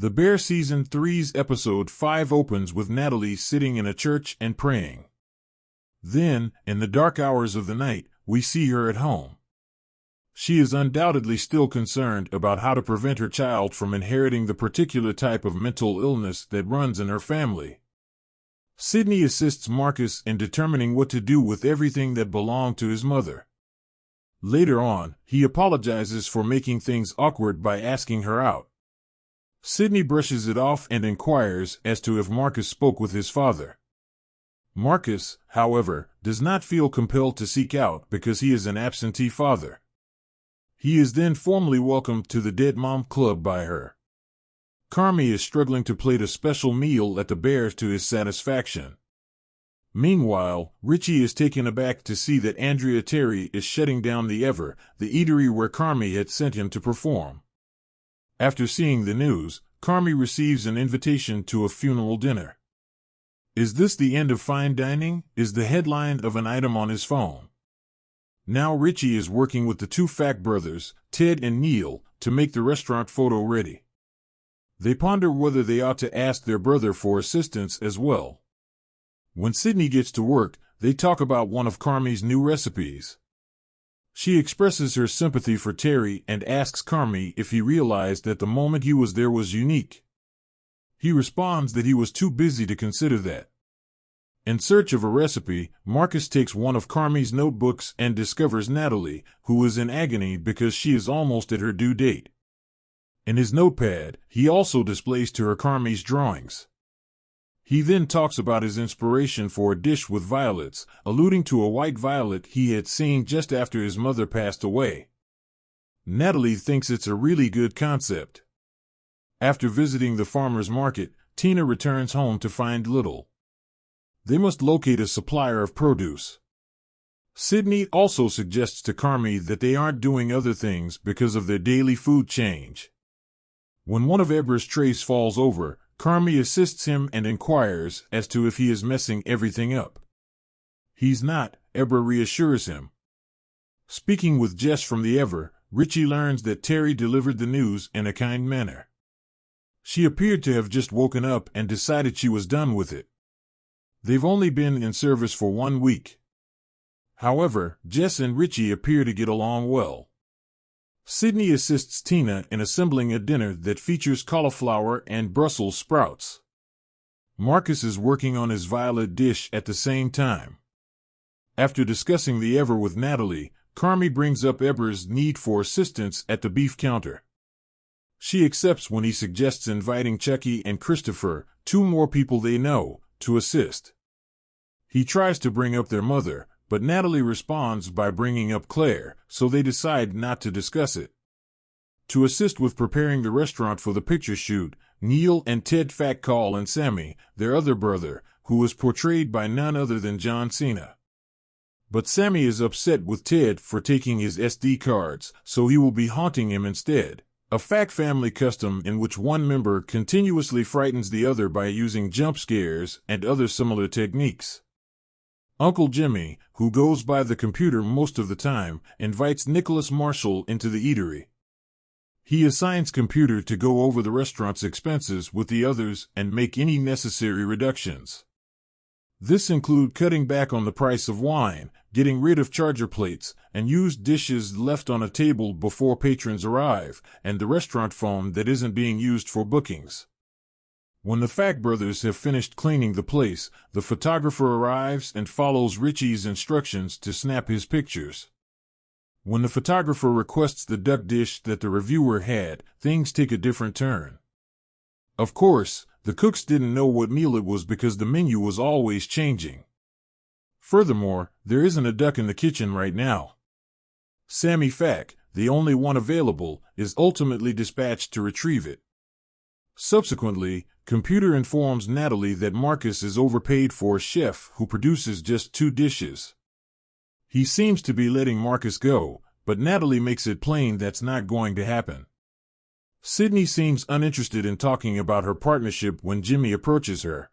The Bear Season 3's Episode 5 opens with Natalie sitting in a church and praying. Then, in the dark hours of the night, we see her at home. She is undoubtedly still concerned about how to prevent her child from inheriting the particular type of mental illness that runs in her family. Sidney assists Marcus in determining what to do with everything that belonged to his mother. Later on, he apologizes for making things awkward by asking her out. Sidney brushes it off and inquires as to if Marcus spoke with his father. Marcus, however, does not feel compelled to seek out because he is an absentee father. He is then formally welcomed to the Dead Mom Club by her. Carmy is struggling to plate a special meal at the Bears to his satisfaction. Meanwhile, Richie is taken aback to see that Andrea Terry is shutting down the Ever, the eatery where Carmy had sent him to perform. After seeing the news, Carmy receives an invitation to a funeral dinner. "Is this the end of fine dining?" is the headline of an item on his phone. Now Richie is working with the two Fak brothers, Ted and Neil, to make the restaurant photo ready. They ponder whether they ought to ask their brother for assistance as well. When Sidney gets to work, they talk about one of Carmy's new recipes. She expresses her sympathy for Terry and asks Carmy if he realized that the moment he was there was unique. He responds that he was too busy to consider that. In search of a recipe, Marcus takes one of Carmy's notebooks and discovers Natalie, who is in agony because she is almost at her due date. In his notepad, he also displays to her Carmy's drawings. He then talks about his inspiration for a dish with violets, alluding to a white violet he had seen just after his mother passed away. Natalie thinks it's a really good concept. After visiting the farmer's market, Tina returns home to find Little. They must locate a supplier of produce. Sidney also suggests to Carmy that they aren't doing other things because of their daily food change. When one of Eber's trays falls over, Carmy assists him and inquires as to if he is messing everything up. He's not, Eber reassures him. Speaking with Jess from the Ever, Richie learns that Terry delivered the news in a kind manner. She appeared to have just woken up and decided she was done with it. They've only been in service for 1 week. However, Jess and Richie appear to get along well. Sidney assists Tina in assembling a dinner that features cauliflower and Brussels sprouts. Marcus is working on his violet dish at the same time. After discussing the Ever with Natalie, Carmy brings up Eber's need for assistance at the beef counter. She accepts when he suggests inviting Chucky and Christopher, 2 more people they know, to assist. He tries to bring up their mother, but Natalie responds by bringing up Claire, so they decide not to discuss it. To assist with preparing the restaurant for the picture shoot, Neil and Ted Fak call in Sammy, their other brother, who is portrayed by none other than John Cena. But Sammy is upset with Ted for taking his SD cards, so he will be haunting him instead. A Fak family custom in which one member continuously frightens the other by using jump scares and other similar techniques. Uncle Jimmy, who goes by the computer most of the time, invites Nicholas Marshall into the eatery. He assigns Computer to go over the restaurant's expenses with the others and make any necessary reductions. This includes cutting back on the price of wine, getting rid of charger plates, and used dishes left on a table before patrons arrive, and the restaurant phone that isn't being used for bookings. When the Fak brothers have finished cleaning the place, the photographer arrives and follows Richie's instructions to snap his pictures. When the photographer requests the duck dish that the reviewer had, things take a different turn. Of course, the cooks didn't know what meal it was because the menu was always changing. Furthermore, there isn't a duck in the kitchen right now. Sammy Fak, the only one available, is ultimately dispatched to retrieve it. Subsequently, Computer informs Natalie that Marcus is overpaid for a chef who produces just 2 dishes. He seems to be letting Marcus go, but Natalie makes it plain that's not going to happen. Sidney seems uninterested in talking about her partnership when Jimmy approaches her.